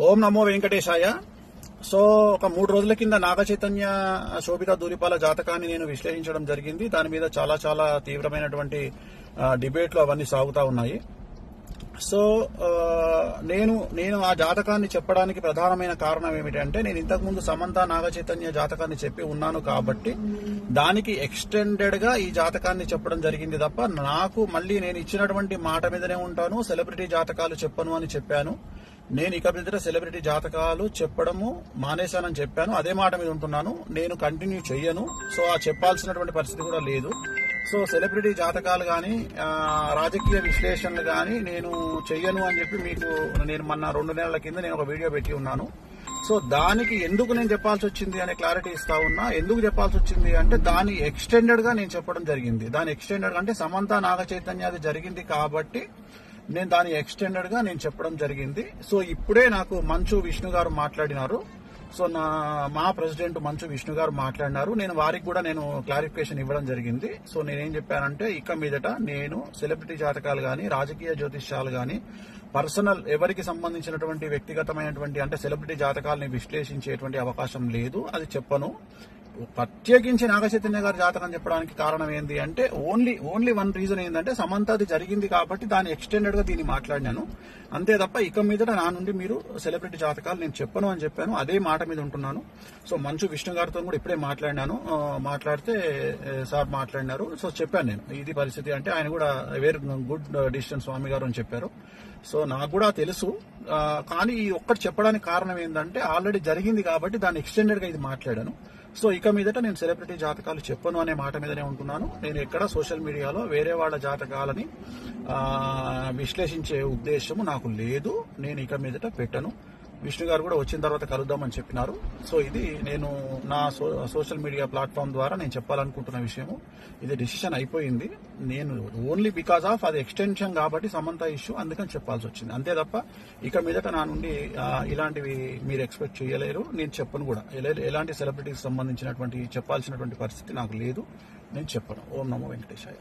ఓం నమో వెంకటేశాయ. So ఒక 3 రోజుల కింద నాగ చైతన్య శోభిత ధూళిపాల జాతకాన్ని నేను విశ్లేషించడం జరిగింది. దాని మీద చాలా తీవ్రమైనటువంటి డిబేట్లు అవన్నీ సాగుతా ఉన్నాయి. సో నేను ఆ జాతకాన్ని చెప్పడానికి ప్రధానమైన కారణం ఏమిటంటే, నేను ఇంతకుముందు సమంత నాగ చైతన్య జాతకాన్ని చెప్పి ఉన్నాను కాబట్టి దానికి ఎక్స్టెండెడ్ గా ఈ జాతకాన్ని చెప్పడం జరిగింది తప్ప, నాకు మళ్ళీ నేను ఇచ్చినటువంటి మాట మీదనే ఉంటాను, సెలబ్రిటీ జాతకాలు చెప్పను అని చెప్పాను. నేను ఇక మీద సెలబ్రిటీ జాతకాలు చెప్పడము మానేశానని చెప్పాను. అదే మాట మీద ఉంటున్నాను. నేను కంటిన్యూ చెయ్యను. సో ఆ చెప్పాల్సినటువంటి పరిస్థితి కూడా లేదు. సో సెలబ్రిటీ జాతకాలు గాని రాజకీయ విశ్లేషణలు గాని నేను చెయ్యను అని చెప్పి మీకు నేను మొన్న 2 నెలల కింద నేను ఒక వీడియో పెట్టి ఉన్నాను. సో దానికి ఎందుకు నేను చెప్పాల్సి వచ్చింది అనే క్లారిటీ ఇస్తా ఉన్నా. ఎందుకు చెప్పాల్సి వచ్చింది అంటే, దాని ఎక్స్టెండెడ్ గా నేను చెప్పడం జరిగింది. దాని ఎక్స్టెండెడ్ అంటే సమంత నాగ చైతన్య అది జరిగింది కాబట్టి నేను దాని ఎక్స్టెండెడ్ గా నేను చెప్పడం జరిగింది. సో ఇప్పుడే నాకు మంచు విష్ణు గారు మాట్లాడినారు. సో మా ప్రెసిడెంట్ మంచు విష్ణు గారు మాట్లాడినారు. నేను వారికి కూడా నేను క్లారిఫికేషన్ ఇవ్వడం జరిగింది. సో నేనేం చెప్పానంటే, ఇక మీదట నేను సెలబ్రిటీ జాతకాలు గాని రాజకీయ జ్యోతిష్యాలు గాని పర్సనల్ ఎవరికి సంబంధించినటువంటి వ్యక్తిగతమైనటువంటి అంటే సెలబ్రిటీ జాతకాలని విశ్లేషించేటువంటి అవకాశం లేదు. అది చెప్పను. ప్రత్యేకించి నాగ చైతన్య గారి జాతకం చెప్పడానికి కారణం ఏంటి అంటే, ఓన్లీ వన్ రీజన్ ఏంటంటే, సమంత అది జరిగింది కాబట్టి దాని ఎక్స్టెండెడ్ గా దీన్ని మాట్లాడినాను. అంతే తప్ప ఇక మీదట నా నుండి మీరు సెలబ్రిటీ జాతకాలు నేను చెప్పను అని చెప్పాను. అదే మాట మీద ఉంటున్నాను. సో మంచు విష్ణు గారితో కూడా ఇప్పుడే మాట్లాడినాను. మాట్లాడితే సార్ మాట్లాడినారు. సో చెప్పాను నేను ఇది పరిస్థితి అంటే, ఆయన కూడా వెరీ గుడ్ డిసిషన్ స్వామి గారు అని చెప్పారు. సో నాకు కూడా తెలుసు. కానీ ఈ ఒక్కటి చెప్పడానికి కారణం ఏంటంటే, ఆల్రెడీ జరిగింది కాబట్టి దాన్ని ఎక్స్టెండెడ్ గా ఇది మాట్లాడాను. సో ఇక మీదట నేను సెలబ్రిటీ జాతకాలు చెప్పను అనే మాట మీదనే ఉంటున్నాను. నేను ఎక్కడ సోషల్ మీడియాలో వేరే వాళ్ళ జాతకాలని విశ్లేషించే ఉద్దేశము నాకు లేదు. నేను ఇక మీదట పెట్టను. విష్ణు గారు కూడా వచ్చిన తర్వాత కలుద్దామని చెప్పినారు. సో ఇది నేను నా సోషల్ మీడియా ప్లాట్ఫామ్ ద్వారా నేను చెప్పాలనుకుంటున్న విషయము. ఇది డిసిషన్ అయిపోయింది. నేను ఓన్లీ బికాస్ ఆఫ్ అది ఎక్స్టెన్షన్ కాబట్టి సమంత ఇష్యూ, అందుకని చెప్పాల్సి వచ్చింది. అంతే తప్ప ఇక మీదట నా నుండి ఇలాంటివి మీరు ఎక్స్పెక్ట్ చేయలేరు. నేను చెప్పను కూడా. ఎలాంటి సెలబ్రిటీకి సంబంధించినటువంటి చెప్పాల్సినటువంటి పరిస్థితి నాకు లేదు. నేను చెప్పను. ఓం నమో వెంకటేశాయ.